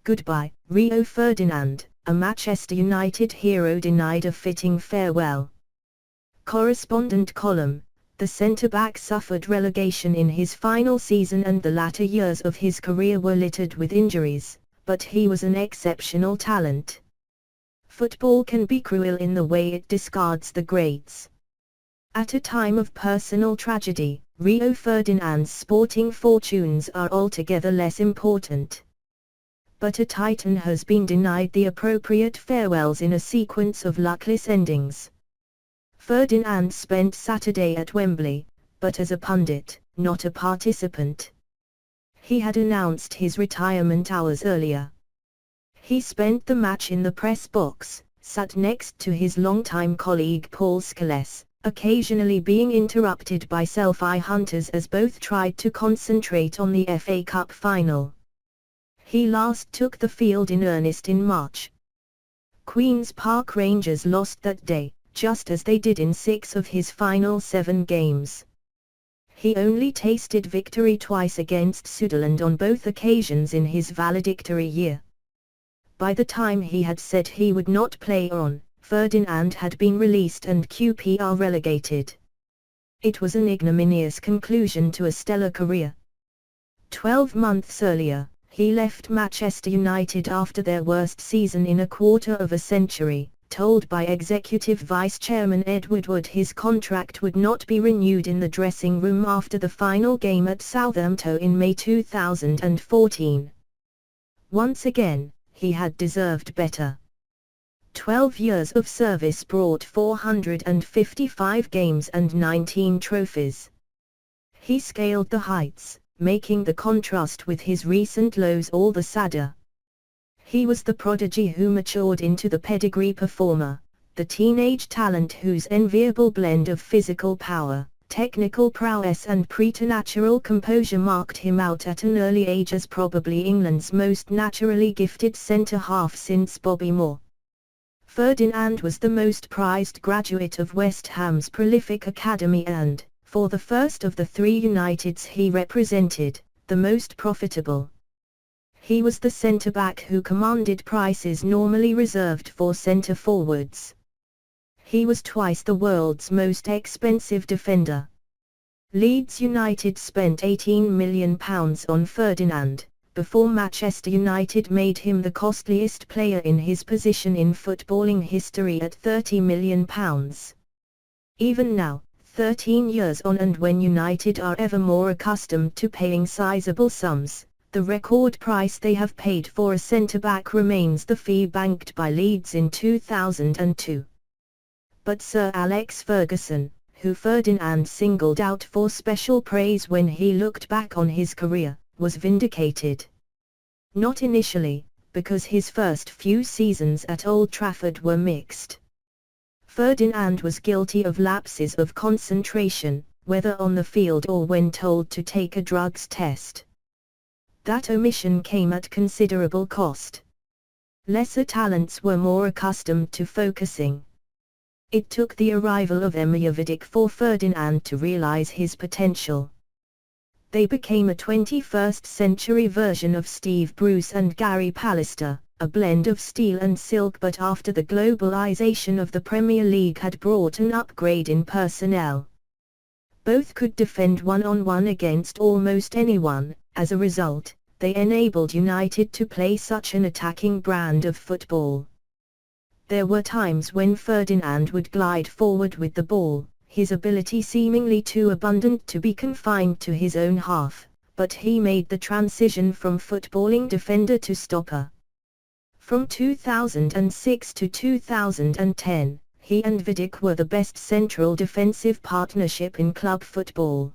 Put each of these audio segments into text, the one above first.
Goodbye, Rio Ferdinand, a Manchester United hero denied a fitting farewell. Correspondent column. The centre-back suffered relegation in his final season and the latter years of his career were littered with injuries, but he was an exceptional talent. Football can be cruel in the way it discards the greats. At a time of personal tragedy, Rio Ferdinand's sporting fortunes are altogether less important. But a Titan has been denied the appropriate farewells in a sequence of luckless endings. Ferdinand spent Saturday at Wembley, but as a pundit, not a participant. He had announced his retirement hours earlier. He spent the match in the press box, sat next to his longtime colleague Paul Scholes, occasionally being interrupted by selfie-hunters as both tried to concentrate on the FA Cup final. He last took the field in earnest in March. Queen's Park Rangers lost that day, just as they did in 6 of his final 7 games. He only tasted victory twice against Sunderland on both occasions in his valedictory year. By the time he had said he would not play on, Ferdinand had been released and QPR relegated. It was an ignominious conclusion to a stellar career. 12 months earlier, he left Manchester United after their worst season in a quarter of a century, told by Executive Vice Chairman Ed Woodward his contract would not be renewed in the dressing room after the final game at Southampton in May 2014. Once again, he had deserved better. 12 years of service brought 455 games and 19 trophies. He scaled the heights, making the contrast with his recent lows all the sadder. He was the prodigy who matured into the pedigree performer, the teenage talent whose enviable blend of physical power, technical prowess and preternatural composure marked him out at an early age as probably England's most naturally gifted centre-half since Bobby Moore. Ferdinand was the most prized graduate of West Ham's prolific academy and, for the first of the 3 Uniteds he represented, the most profitable. He was the centre-back who commanded prices normally reserved for centre-forwards. He was twice the world's most expensive defender. Leeds United spent £18 million on Ferdinand, before Manchester United made him the costliest player in his position in footballing history at £30 million. Even now, 13 years on and when United are ever more accustomed to paying sizable sums, the record price they have paid for a centre-back remains the fee banked by Leeds in 2002. But Sir Alex Ferguson, who Ferdinand singled out for special praise when he looked back on his career, was vindicated. Not initially, because his first few seasons at Old Trafford were mixed. Ferdinand was guilty of lapses of concentration, whether on the field or when told to take a drugs test. That omission came at considerable cost. Lesser talents were more accustomed to focusing. It took the arrival of Emir Vidic for Ferdinand to realize his potential. They became a 21st-century version of Steve Bruce and Gary Pallister, a blend of steel and silk, but after the globalization of the Premier League had brought an upgrade in personnel. Both could defend one-on-one against almost anyone. As a result, they enabled United to play such an attacking brand of football. There were times when Ferdinand would glide forward with the ball, his ability seemingly too abundant to be confined to his own half, but he made the transition from footballing defender to stopper. From 2006 to 2010, he and Vidic were the best central defensive partnership in club football.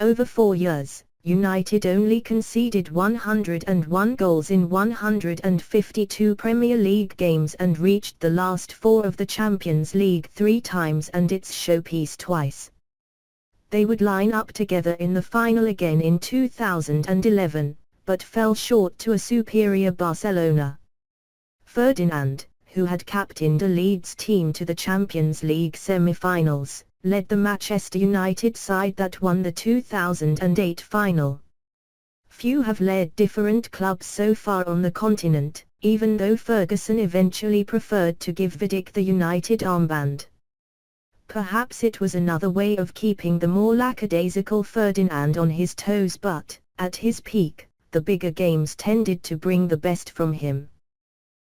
Over 4 years, United only conceded 101 goals in 152 Premier League games and reached the last 4 of the Champions League 3 times and its showpiece twice. They would line up together in the final again in 2011, but fell short to a superior Barcelona. Ferdinand, who had captained a Leeds team to the Champions League semi-finals, led the Manchester United side that won the 2008 final. Few have led different clubs so far on the continent, even though Ferguson eventually preferred to give Vidic the United armband. Perhaps it was another way of keeping the more lackadaisical Ferdinand on his toes, but, at his peak, the bigger games tended to bring the best from him.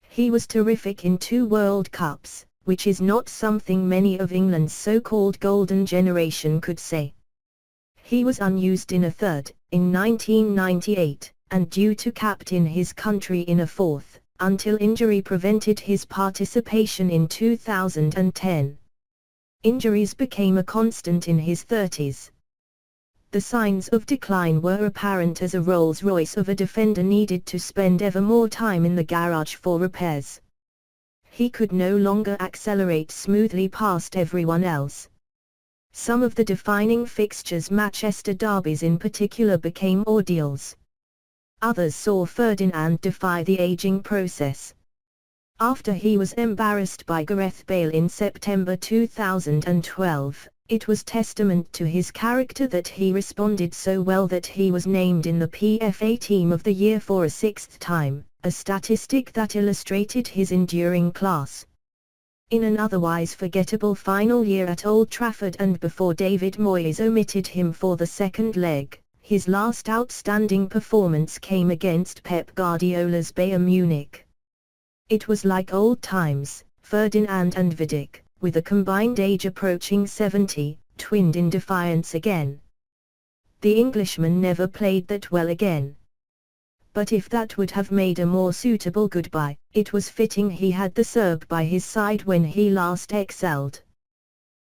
He was terrific in 2 World Cups, which is not something many of England's so-called golden generation could say. He was unused in a 3rd, in 1998, and due to captain his country in a 4th, until injury prevented his participation in 2010. Injuries became a constant in his 30s. The signs of decline were apparent as a Rolls-Royce of a defender needed to spend ever more time in the garage for repairs. He could no longer accelerate smoothly past everyone else. Some of the defining fixtures, Manchester derbies in particular, became ordeals. Others saw Ferdinand defy the aging process. After he was embarrassed by Gareth Bale in September 2012, it was testament to his character that he responded so well that he was named in the PFA Team of the Year for a 6th time, a statistic that illustrated his enduring class. In an otherwise forgettable final year at Old Trafford, and before David Moyes omitted him for the 2nd leg, his last outstanding performance came against Pep Guardiola's Bayern Munich. It was like old times, Ferdinand and Vidic, with a combined age approaching 70, twinned in defiance again. The Englishman never played that well again. But if that would have made a more suitable goodbye, it was fitting he had the Serb by his side when he last excelled.